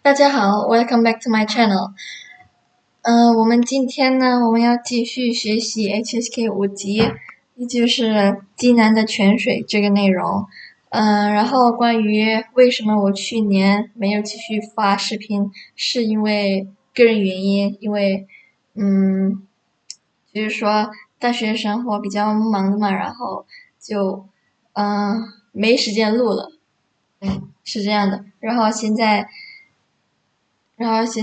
大家好，Welcome back to my channel。我们今天呢，我们要继续学习 HSK 5级，也就是济南的泉水这个内容。然后关于为什么我去年没有继续发视频，是因为个人原因，因为就是说大学生活比较忙的嘛，然后就没时间录了，是这样的。然后现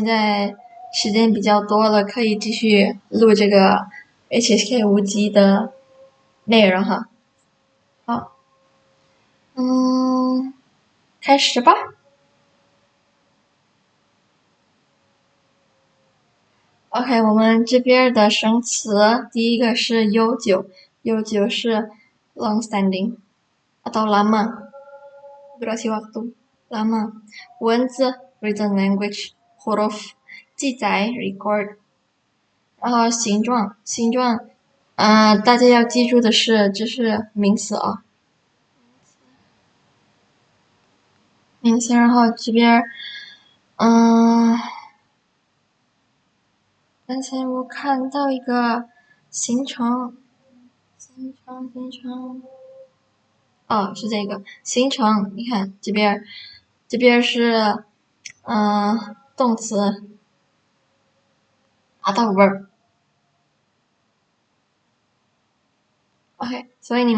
在时间比较多了，可以继续录这个 HSK 无极的内容哈。好，开始吧。OK，我们这边的生词，第一个是悠久，悠久是 long standing atau lama durasi waktu lama。文字 written language huruf 记载 record。然后形状，大家要记住的是，这是名词啊，名词。然后这边，刚才我看到一个形成，哦，是这个形成。你看这边是，动词atau verb。OK，所以你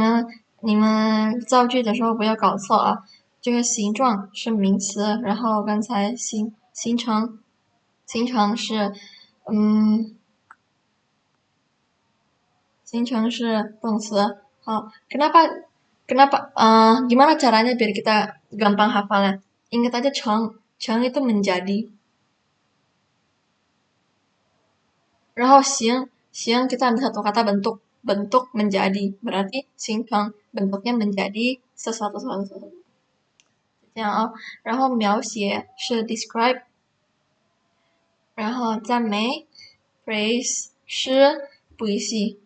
们造句的时候不要搞错啊。这个形状是名词，然后刚才形成是，嗯，形成是动词。好，gimana caranya biar kita gampang hafalnya? Ingat aja cheng itu menjadi. 然后形 kita ambil satu kata bentuk menjadi berarti 形成 bentuknya menjadi sesuatu 这样啊。然后描写是 describe，然后赞美 praise，诗 puisi，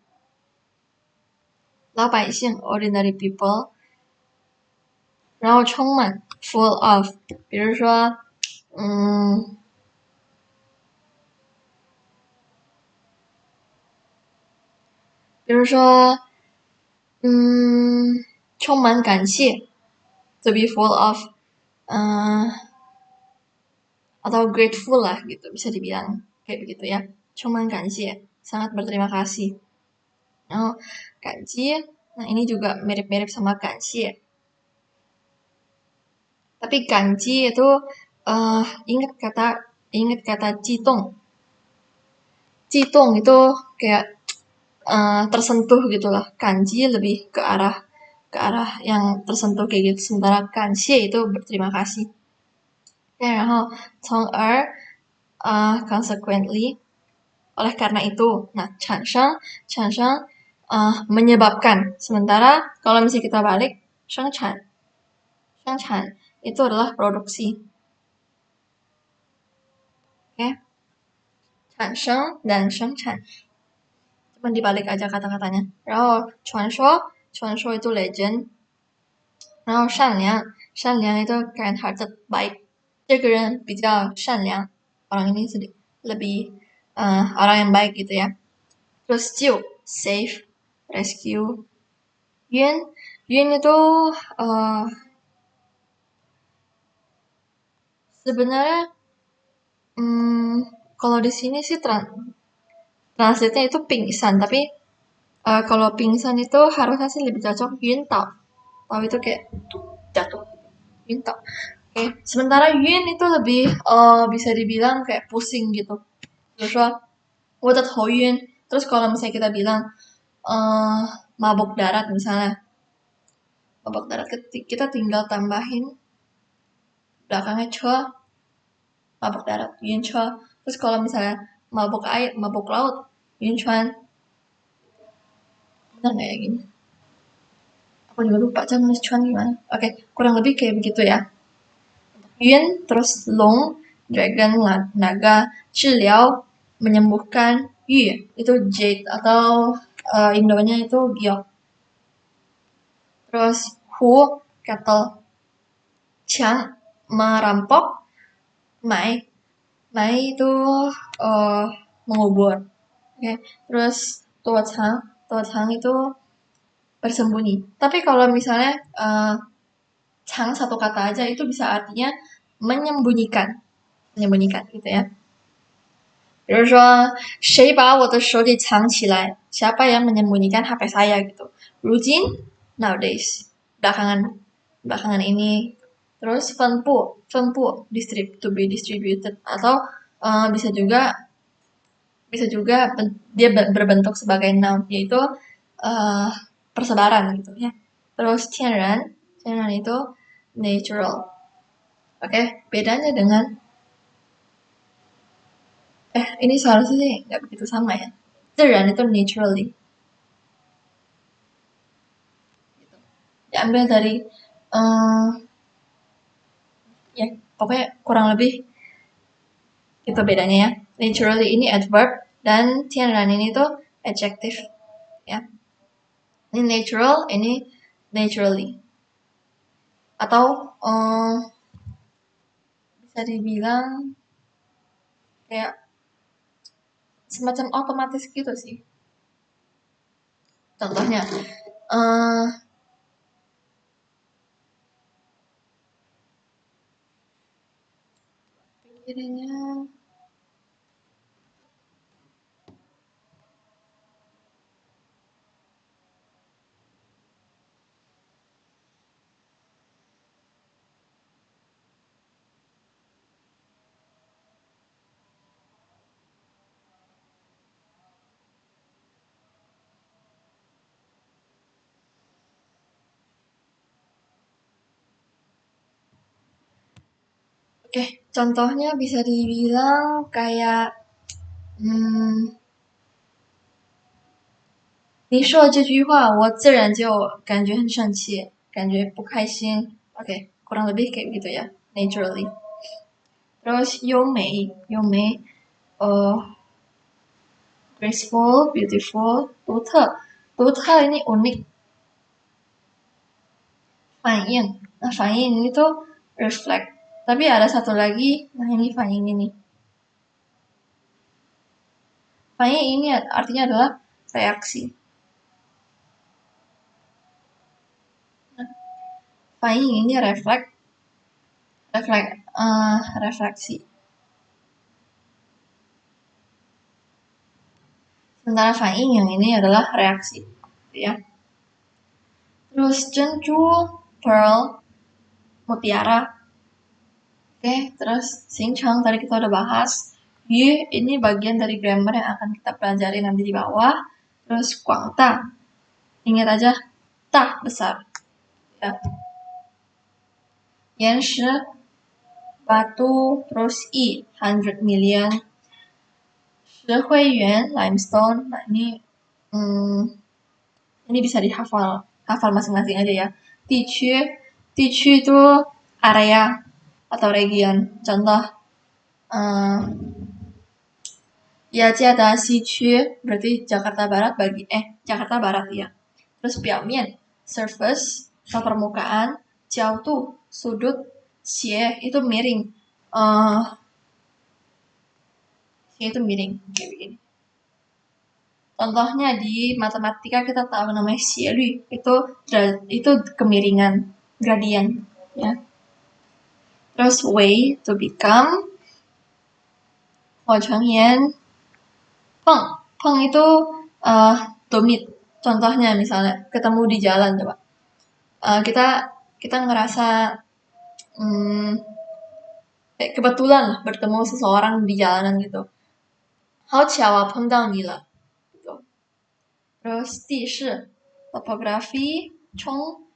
老百姓 ordinary people，然后充满 full of，比如说比如说充满感谢 to be full of，atau grateful lah gitu, bisa dibilang kayak begitu ya. Cuman kanji, sangat berterima kasih. Oh, kanji, nah ini juga mirip-mirip sama kanji. Tapi kanji itu ingat kata jitong. Jitong itu kayak tersentuh gitulah. Kanji lebih ke arah yang tersentuh kayak gitu. Sementara kanji itu berterima kasih. 对，然后从而consequently oleh karena itu, nah 产生menyebabkan. Sementara kalau misalnya kita balik 生产itu adalah produksi. Oke. 产生 dan 生产 cuma dibalik aja kata-katanya. 然后传说 itu legend. 然后善良 itu kind-hearted, baik. 这个人比较善良 orang ini lebih orang yang baik gitu ya. Terus救 save, rescue. Yun itu sebenarnya kalau di sini sih translate-nya itu pingsan, tapi kalau pingsan itu harusnya sih lebih cocok yun tau. Tau itu kayak jatuh. Yun tau. Oke, sementara yun itu lebih bisa dibilang kayak pusing gitu. Terus yun. Terus kalau misalnya kita bilang mabuk darat misalnya, mabuk darat kita tinggal tambahin belakangnya che, mabuk darat yun che. Terus kalau misalnya mabuk air, mabuk laut yun chuan. Benar nggak ya gini? Aku juga lupa cara nulis chuan gimana. Oke, kurang lebih kayak begitu ya. Yun, terus long, dragon, naga, ciliao, menyembuhkan, yu, itu jade atau Indonya itu giok. Terus hu, cattle, chang, merampok, mai. Mai itu mengubur. Oke. Terus tuo chang itu bersembunyi. Tapi kalau misalnya chang satu kata aja itu bisa artinya menyembunyikan. Menyembunyikan gitu ya. 比如说谁把我的手机藏起来 siapa yang menyembunyikan HP saya gitu 如今 nowadays belakangan ini terus 分布 to be distributed atau bisa juga dia berbentuk sebagai noun yaitu persebaran gitu ya terus 天然 itu natural oke bedanya dengan ini seharusnya sih nggak begitu sama ya. 自然 itu naturally. Gitu. Diambil dari ya pokoknya kurang lebih itu bedanya ya. Naturally ini adverb dan 天然 ini tuh adjective ya. Ini natural, ini naturally. Atau bisa dibilang kayak semacam otomatis gitu sih. Contohnya pikirannya oke, contohnya bisa dibilang kayak 你说这句话，我自然就感觉很生气，感觉不开心。Oke, kurang lebih kayak gitu ya, naturally. Terus 优美，graceful, beautiful, 独特 ini unik. 反应, nah 反应 ini tuh reflect. Tapi ada satu lagi, nah ini 反应 ini. 反应 ini artinya adalah reaksi. 反应 ini refleksi. Sementara 反应 yang ini adalah reaksi, ya. Terus 珍珠 pearl, mutiara. Oke, terus 形成 tadi kita udah bahas. Yu ini bagian dari grammar yang akan kita pelajari nanti di bawah. Terus 广大, ingat aja, ta besar. Ya. 岩石 batu, terus i 100 million. 石灰岩 limestone. Nah ini bisa dihafal masing-masing aja ya. 地区 itu area atau region. Contoh Yajiada Sichu berarti Jakarta Barat Jakarta Barat ya. Terus 表面 surface atau permukaan, 角度 sudut, 斜 itu miring. 斜 itu miring kayak begini. Contohnya di matematika kita tahu namanya 斜率 itu kemiringan gradient ya. Terus way to become, 火成岩 peng itu to meet. Contohnya misalnya ketemu di jalan coba. Kita ngerasa kayak kebetulan lah bertemu seseorang di jalanan gitu. 好巧啊，碰到你了 gitu. Terus 地势 topography, 冲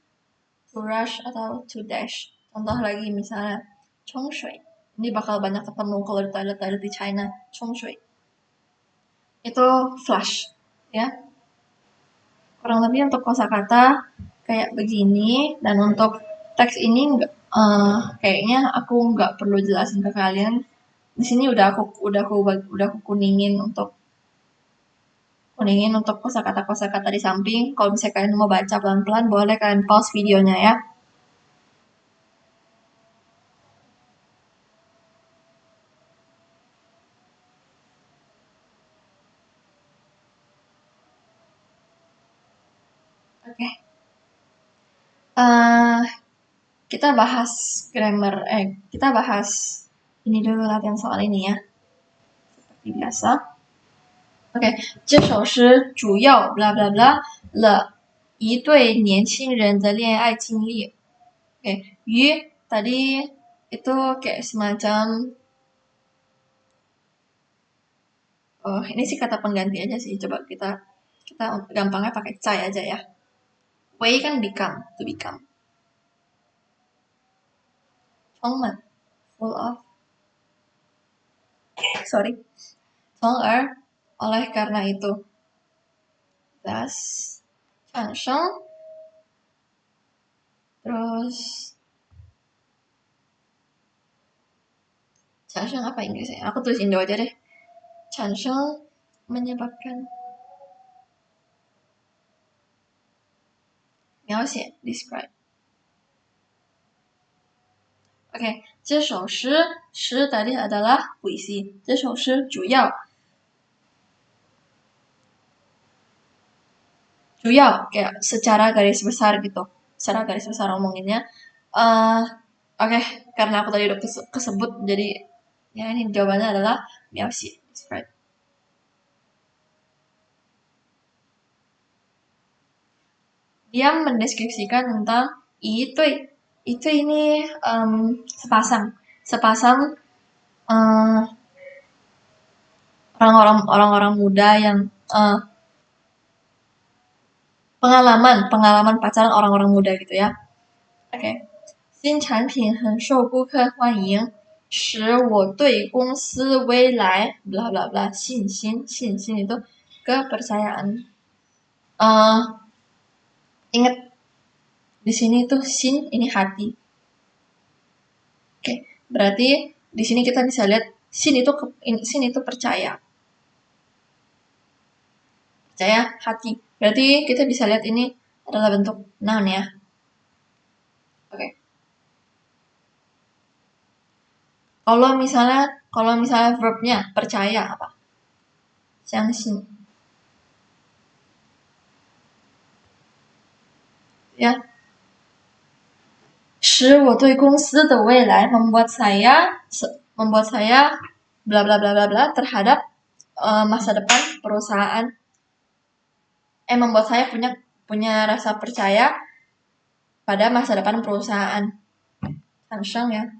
to rush atau to dash. Contoh lagi misalnya 冲水. Ini bakal banyak ketemu kalau di toilet di China. 冲水. Itu flush ya. Kurang lebih untuk kosakata kayak begini dan untuk teks ini kayaknya aku nggak perlu jelasin ke kalian. Di sini udah aku kuningin untuk kosakata di samping. Kalau misalnya kalian mau baca pelan-pelan boleh kalian pause videonya ya. Oke. Kita bahas grammar, kita bahas ini dulu latihan soal ini ya. Seperti biasa. OK，这首诗主要 bla bla bla 了一对年轻人的恋爱经历。OK，于 tadi itu kayak semacam ini sih kata pengganti aja sih. Coba kita gampangnya pakai cai aja ya. Wei kan become, to become. 充满 full of. Sorry. 从而 oleh karena itu. Thus 产生 terus 产生 apa Inggrisnya? Aku tulis Indo aja deh. 产生 menyebabkan 描写 describe. OK， 这首诗 tadi adalah puisi. 这首诗主要 kayak secara garis besar gitu. Secara garis besar omonginnya. Oke, karena aku tadi udah kesebut jadi ya ini jawabannya adalah 描写 describe. Dia mendeskripsikan tentang itu ini sepasang orang-orang muda yang pengalaman pacaran orang-orang muda gitu ya. Oke. 新产品很受顾客欢迎，使我对公司未来 bla bla bla 信心 itu kepercayaan. Ingat di sini tuh sin ini hati. Oke, berarti di sini kita bisa lihat sin itu percaya. Percaya hati. Berarti kita bisa lihat ini adalah bentuk noun ya. Oke. Kalau misalnya verbnya percaya apa? 相信 ya. 使我对公司的未来 membuat saya bla bla bla bla bla terhadap masa depan perusahaan. Membuat saya punya rasa percaya pada masa depan perusahaan. 产生呀。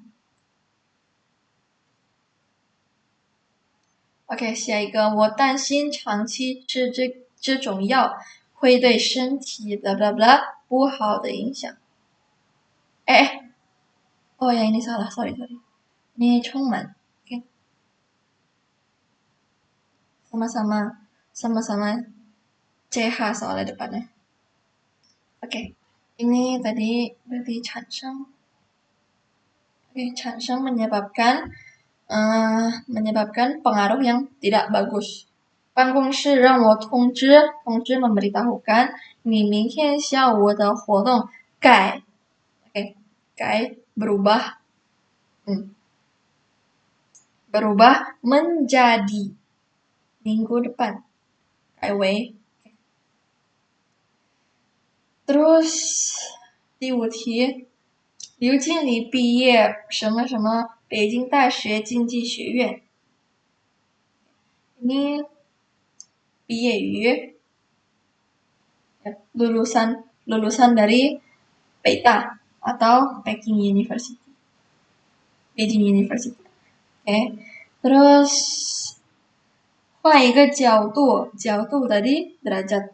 OK， 下一个，我担心长期吃这种药会对身体 bla bla bla 不好的影响。oh ya ini salah, sorry. Ini 充满 ，OK， sama-sama CH soalnya depannya. Oke, ini tadi berarti 产生 Oke, 产生menyebabkan pengaruh yang tidak bagus. 办公室让我通知 memberitahukan 你明天下午的活动改 berubah menjadi minggu depan 改为 terus 第5题刘经理毕业什么什么北京大学经济学院 ini 毕业于 lulusan dari Peita atau Peking University. Beijing University. Oke. Terus 换一个角度 tadi derajat.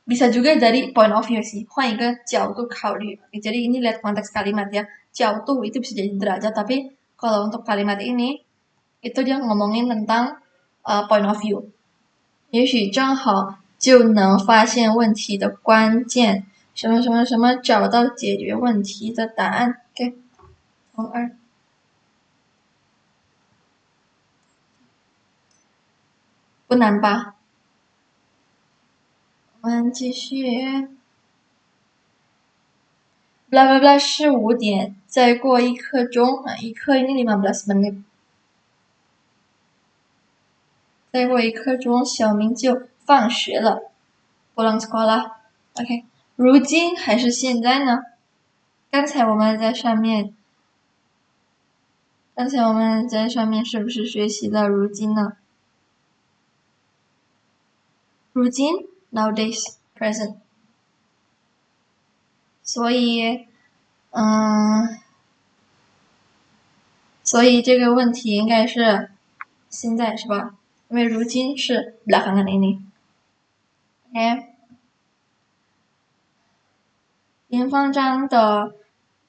Bisa juga dari point of view sih. 换一个角度考虑. Jadi ini lihat konteks kalimat ya. 角度itu bisa jadi derajat, tapi kalau untuk kalimat ini itu dia ngomongin tentang point of view. 也许正好就能发现问题的关键，什么什么什么，找到解决问题的答案。OK， 从2不难吧？我们继续。bla bla bla 是5点，再过1刻钟，1刻ini 15 menit。再过1刻钟，小明就放学了，pulang sekolah。OK，如今还是现在呢？刚才我们在上面是不是学习了如今呢？如今 nowadays present。所以这个问题应该是现在是吧？因为如今是 belakangan ini。OK， 林方章的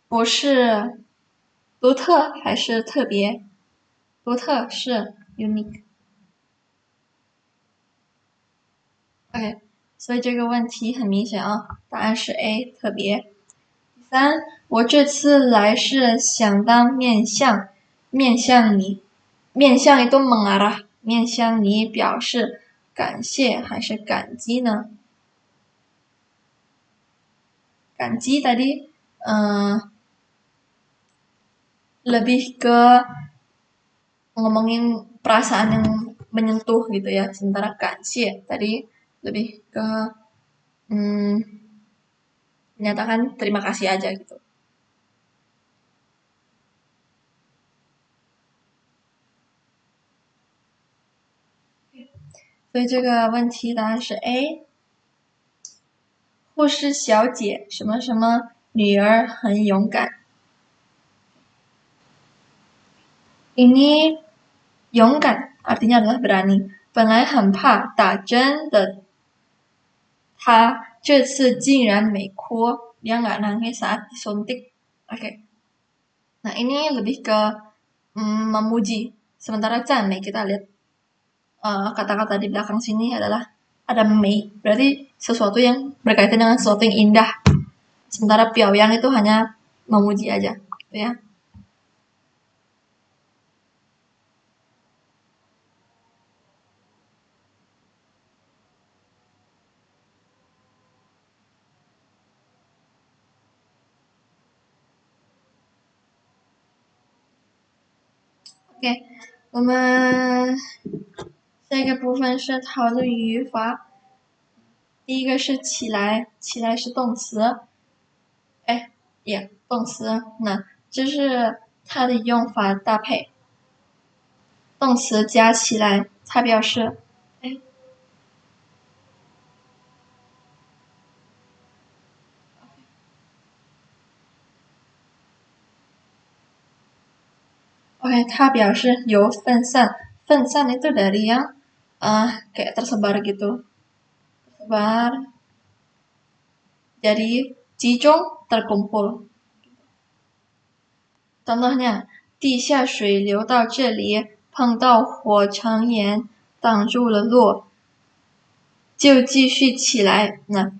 不是独特还是特别？独特是 unique。OK， 所以这个问题很明显啊，答案是 A 特别。第3，我这次来是想当面向你，面向itu mengarah， 面向你表示感谢还是感激呢？感激 tadi lebih ke ngomongin perasaan yang menyentuh gitu ya, sementara 感谢 tadi lebih ke menyatakan terima kasih aja gitu。所以这个问题答案是 A。护士小姐什么什么女儿很勇敢。Ini 勇敢 artinya adalah berani。本来很怕打针的她这次竟然没哭，dia nggak nangis saat disuntik。Oke。Nah ini lebih ke memuji, sementara 赞美 kita lihat kata-kata di belakang sini adalah ada mei, berarti sesuatu yang berkaitan dengan sesuatu yang indah. Sementara piaoyang itu hanya memuji aja, gitu ya. OK， 我们下一个部分是讨论语法。第一个是起来，起来是动词，动词，那这是它的用法搭配。动词加起来，它表示OK， 它表示由分散，分散itu dari yang kayak tersebar gitu， tersebar， jadi 集中 terkumpul。contohnya， 地下水流到这里，碰到火成岩，挡住了路，就继续起来。Nah，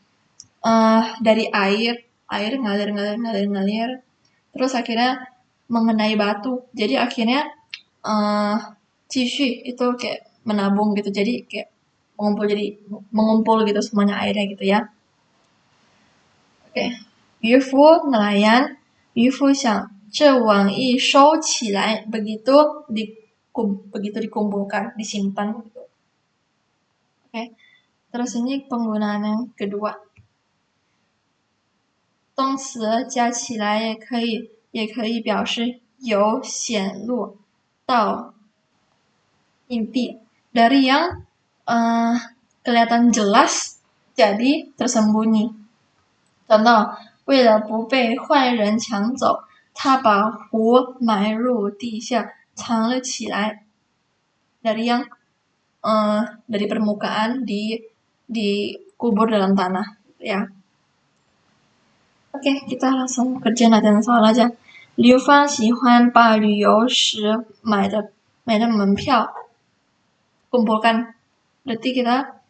dari air ngalir, terus akhirnya mengenai batu, jadi akhirnya 继续 itu kayak menabung gitu, jadi kayak mengumpul gitu semuanya airnya gitu ya. Oke， 渔夫 nelayan， 渔夫想这网一收起来 begitu dikumpulkan, disimpan gitu. Oke, terus ini penggunaan yang kedua. 动词加起来也可以表示由显露到隐蔽。Dari yang kelihatan jelas jadi tersembunyi。contoh， 为了不被坏人抢走，他把壶埋入地下藏了起来。Dari yang dari permukaan dikubur dalam tanah ya。OK， kita langsung kerjain latihan soal aja。刘芳喜欢把旅游时买的门票 kumpulkan。Berarti kita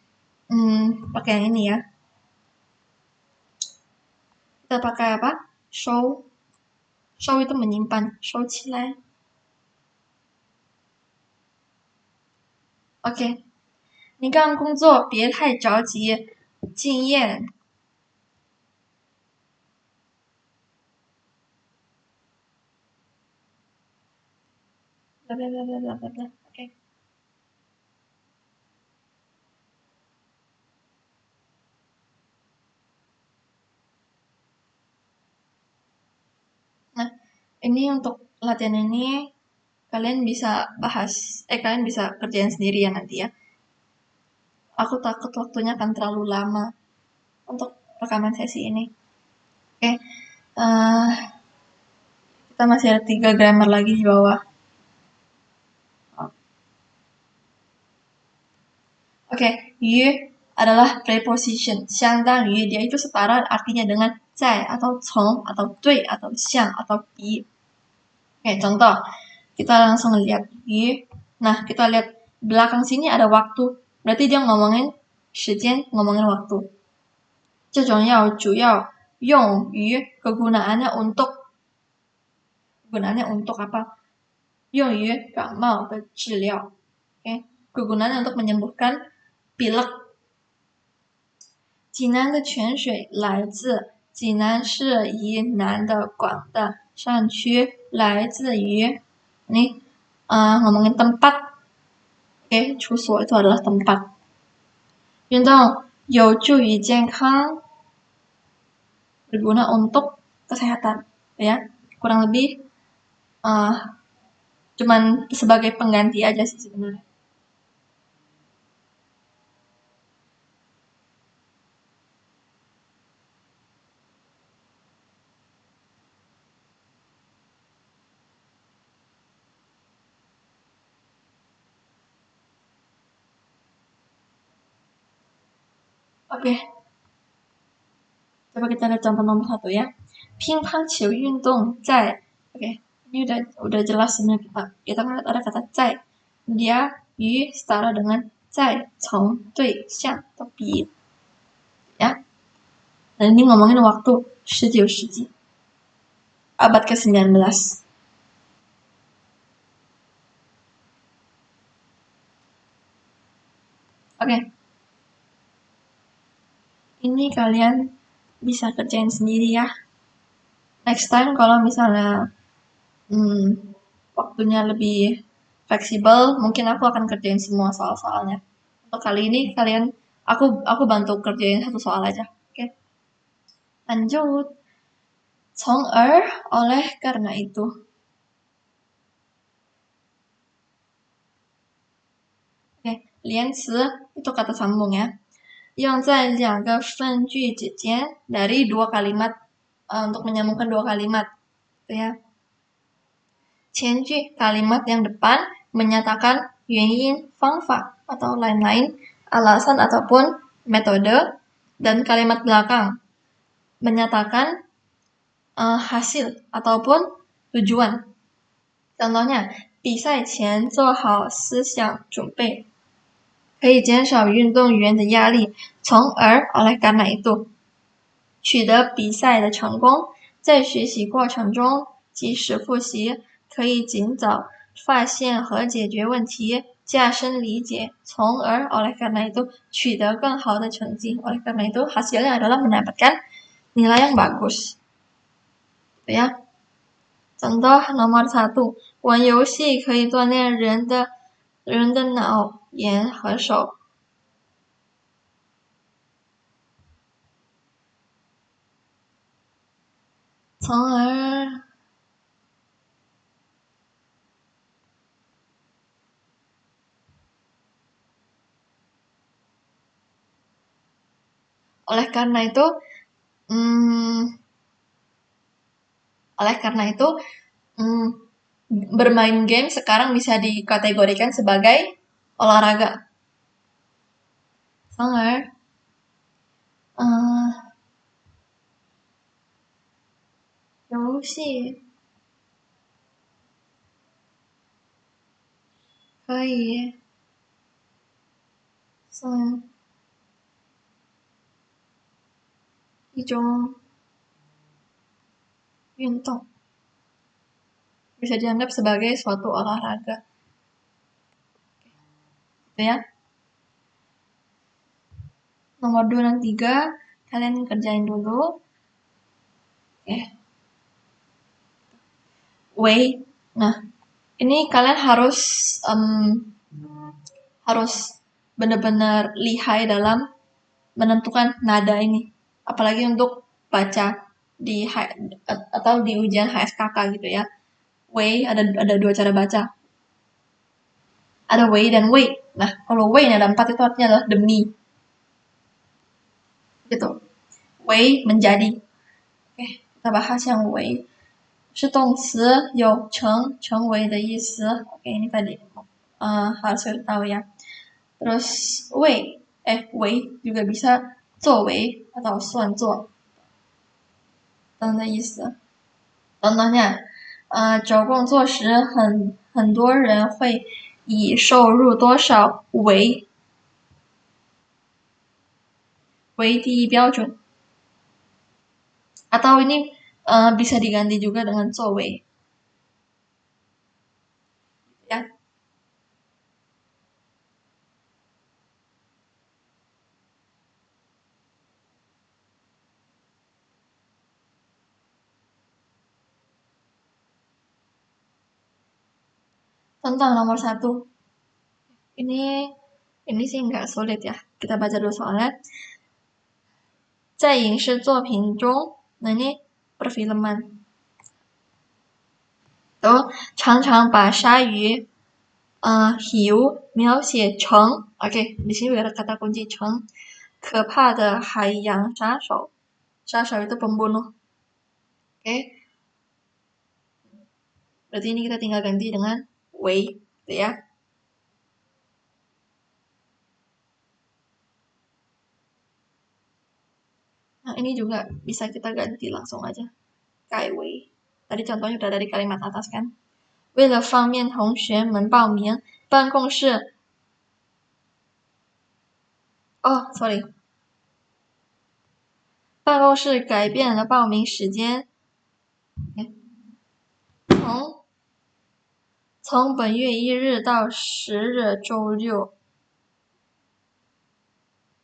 pakai yang ini ya. Kita pakai apa? Show. Show itu menyimpan. Show 起来。OK， 你刚工作别太着急，经验。OK。Ini untuk latihan ini kalian bisa kalian bisa kerjain sendiri ya nanti ya. Aku takut waktunya akan terlalu lama untuk rekaman sesi ini. Oke, eh, kita masih ada 3 grammar lagi di bawah. Oke, yu adalah preposition, 相当于 dia itu setara artinya dengan 在 atau 从 atau 对 atau 像 atau 比. Oke, contoh. Kita langsung lihat yu. Nah, kita lihat belakang sini ada waktu. Berarti dia ngomongin 时间, ngomongin waktu. 这种要主要用于 kegunaannya untuk apa? 用于感冒的治疗. Oke, kegunaannya untuk menyembuhkan pilek. 济南的泉水来自济南市以南的广大山区，来自于 ini ngomongin tempat. Oke, 处所 itu adalah tempat. 运动有助于健康, berguna untuk kesehatan, ya. Kurang lebih cuman sebagai pengganti aja sih sebenarnya. Oke. Coba kita lihat contoh nomor 1 ya. 乒乓球运动在 Oke, ini udah jelas sebenarnya kita lihat ada kata 在 dia yu setara dengan 在从对象atau 比 ya. Dan ini ngomongin waktu 19世纪 abad ke-19. Oke. Ini kalian bisa kerjain sendiri ya. Next time kalau misalnya waktunya lebih fleksibel, mungkin aku akan kerjain semua soal-soalnya. Untuk kali ini aku bantu kerjain satu soal aja. Oke. Lanjut. 从而 oleh karena itu. Oke, 连词 itu kata sambung ya. 用在两个分句之间 dari 2 kalimat untuk menyambungkan 2 kalimat. Gitu ya. 前句 kalimat yang depan menyatakan 原因, 方法 atau lain-lain, alasan ataupun metode, dan kalimat belakang menyatakan hasil ataupun tujuan. Contohnya, 比赛前做好思想准备，可以减少运动员的压力，从而 oleh karena itu 取得比赛的成功。在学习过程中及时复习，可以尽早发现和解决问题，加深理解，从而 oleh karena itu 取得更好的成绩。oleh karena itu hasilnya adalah mendapatkan nilai yang bagus. Gitu ya. Contoh nomor 1, 玩游戏可以锻炼人的脑、眼和手。从而 oleh karena itu bermain game sekarang bisa dikategorikan sebagai olahraga. 从而游戏可以算一种运动, bisa dianggap sebagai suatu olahraga. Gitu ya. Nomor 2 dan 3 kalian kerjain dulu. Oke. Way. Nah, ini kalian harus benar-benar lihai dalam menentukan nada ini. Apalagi untuk baca atau di ujian HSKK gitu ya. Wei ada dua cara baca. Ada wei dan wei. Nah, kalau wei ada 4 itu artinya adalah demi. Gitu. Wei menjadi. Oke, kita bahas yang wei. 是动词，有成为的意思。Oke, ini tadi harus kita tahu ya. Terus wei juga bisa 作为 atau 算作等的意思。contohnya 找工作时很多人会以收入多少为第一标准。Atau ini bisa diganti juga dengan 作为 ya. Contoh nomor 1. Ini sih nggak sulit ya. Kita baca dulu soalnya. 在影视作品中， nah ini perfilman. Tuh, 常常把鲨鱼hiu 描写成 Oke, di sini ada kata kunci 成 可怕的海洋杀手. 杀手 itu pembunuh. Oke. Berarti ini kita tinggal ganti dengan 为 gitu ya. Nah, ini juga bisa kita ganti langsung aja. 改为. Tadi contohnya udah dari kalimat atas kan. 为了方便同学们报名，办公室 sorry， 办公室改变了报名时间，从本月1日到10日周六。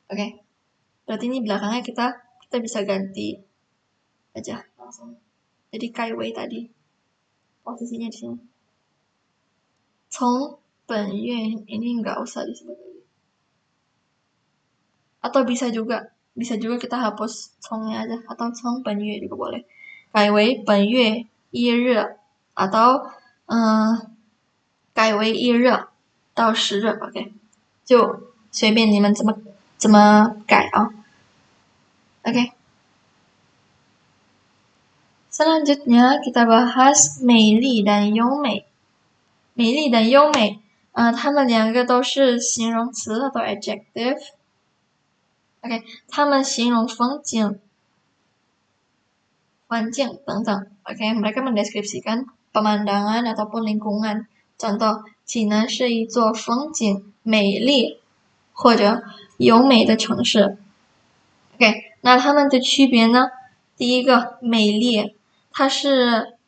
Oke, berarti ini belakangnya kita bisa ganti aja langsung. Jadi kaiwei tadi posisinya di sini. 从本月 ini nggak usah disebut lagi. Atau bisa juga kita hapus 从nya aja atau 从本月 juga boleh. 改为本月1日 atau 改为1日到10日 ，OK， 就随便你们怎么改啊 ，OK。Selanjutnya kita bahas 美丽 dan 优美。美丽 dan 优美，它们两个都是形容词 atau adjective。OK， 它们形容风景、环境等等。OK， mereka mendeskripsikan pemandangan ataupun lingkungan. Contoh， 济南是一座风景美丽或者优美的城市。OK， 那它们的区别呢？第一个，美丽，它是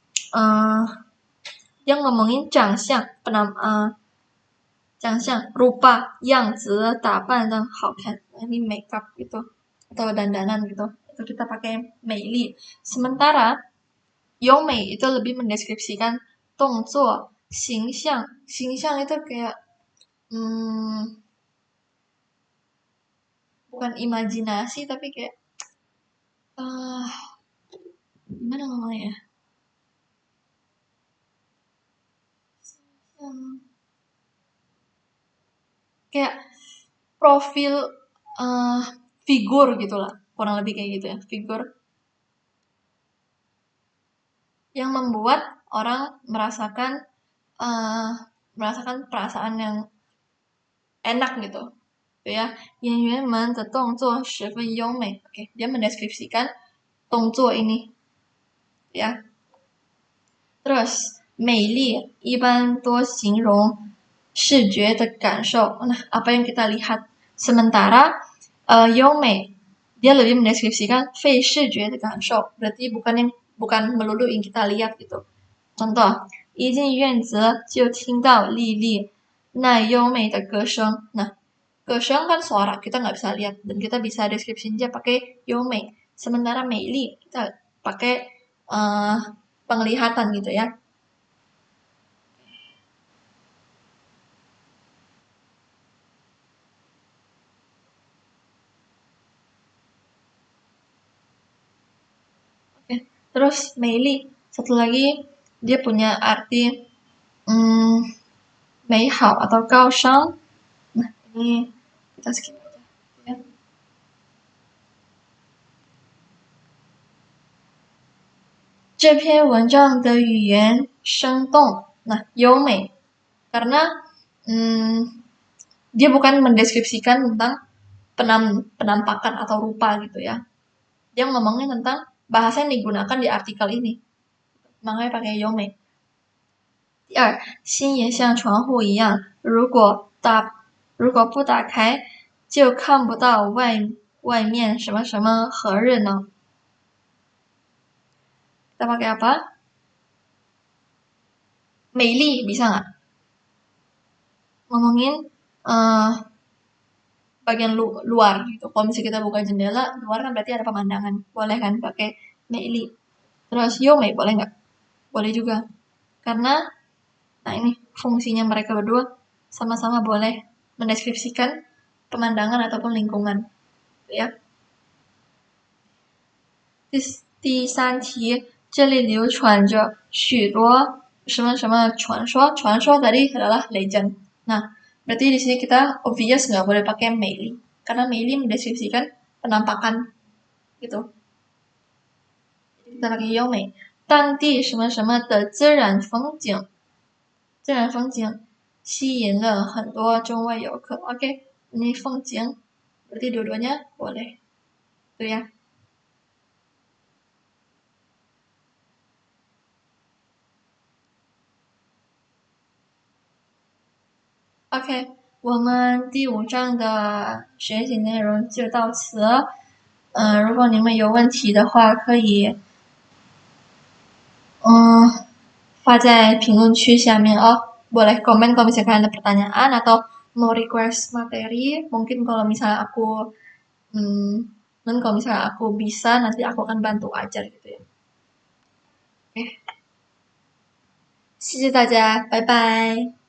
yang ngomongin 长相，长相 rupa 样子打扮的好看，ini makeup gitu atau dandanan gitu, itu kita pakai 美丽。Sementara 优美 itu lebih mendeskripsikan 动作、形象itu kayak bukan imajinasi tapi kayak gimana ngomongnya ya? Kayak profil figur gitulah, kurang lebih kayak gitu ya, figur yang membuat orang merasakan perasaan yang enak gitu ya. 演员们的动作十分优美。Oke, dia mendeskripsikan 动作 ini ya. Terus 美丽一般多形容视觉的感受， nah apa yang kita lihat. Sementara 优美 dia lebih mendeskripsikan 非视觉的感受， berarti bukan melulu yang kita lihat gitu. Contoh, 一进院子就听到莉莉那优美的歌声。Nah, 歌声 kan suara, kita nggak bisa lihat dan kita bisa deskripsi dia pakai 优美。Sementara 美丽 kita pakai penglihatan gitu ya. Oke. Terus meili, satu lagi dia punya arti hmm, 美好 atau 高尚. Nah, ini kita skip aja ya. Ce篇文章的语言生动. Nah, 优美 karena dia bukan mendeskripsikan tentang penampakan atau rupa gitu ya. Dia ngomongin tentang bahasa yang digunakan di artikel ini. Makanya pakai 优美. 第二，心也像窗户一样，如果不打开，就看不到外面什么什么和热闹。Kita pakai apa? 美丽 bisa nggak? Ngomongin bagian luar gitu. Kalau misalnya kita buka jendela, luar kan berarti ada pemandangan. Boleh kan pakai 美丽. Terus 优美 boleh nggak? Boleh juga. Karena nah ini fungsinya mereka berdua sama-sama boleh mendeskripsikan pemandangan ataupun lingkungan. Ya. 第三题，这里流传着许多什么什么传说，传说tadi adalah legend. Nah, berarti di sini kita obvious nggak boleh pakai 美丽, karena 美丽 mendeskripsikan penampakan gitu. Kita pakai 优美，当地什么什么的自然风景，自然风景吸引了很多中外游客. Oke, ini 风景, berarti dua-duanya boleh. Itu ya. OK，我们第5章的学习内容就到此。如果你们有问题的话，可以发在评论区下面哦。Boleh komen kalau misalnya kalian ada pertanyaan atau mau request materi. Mungkin kalau misalnya aku kalau misalnya aku bisa, nanti aku akan bantu ajar gitu ya. Oke. 谢谢大家，拜拜。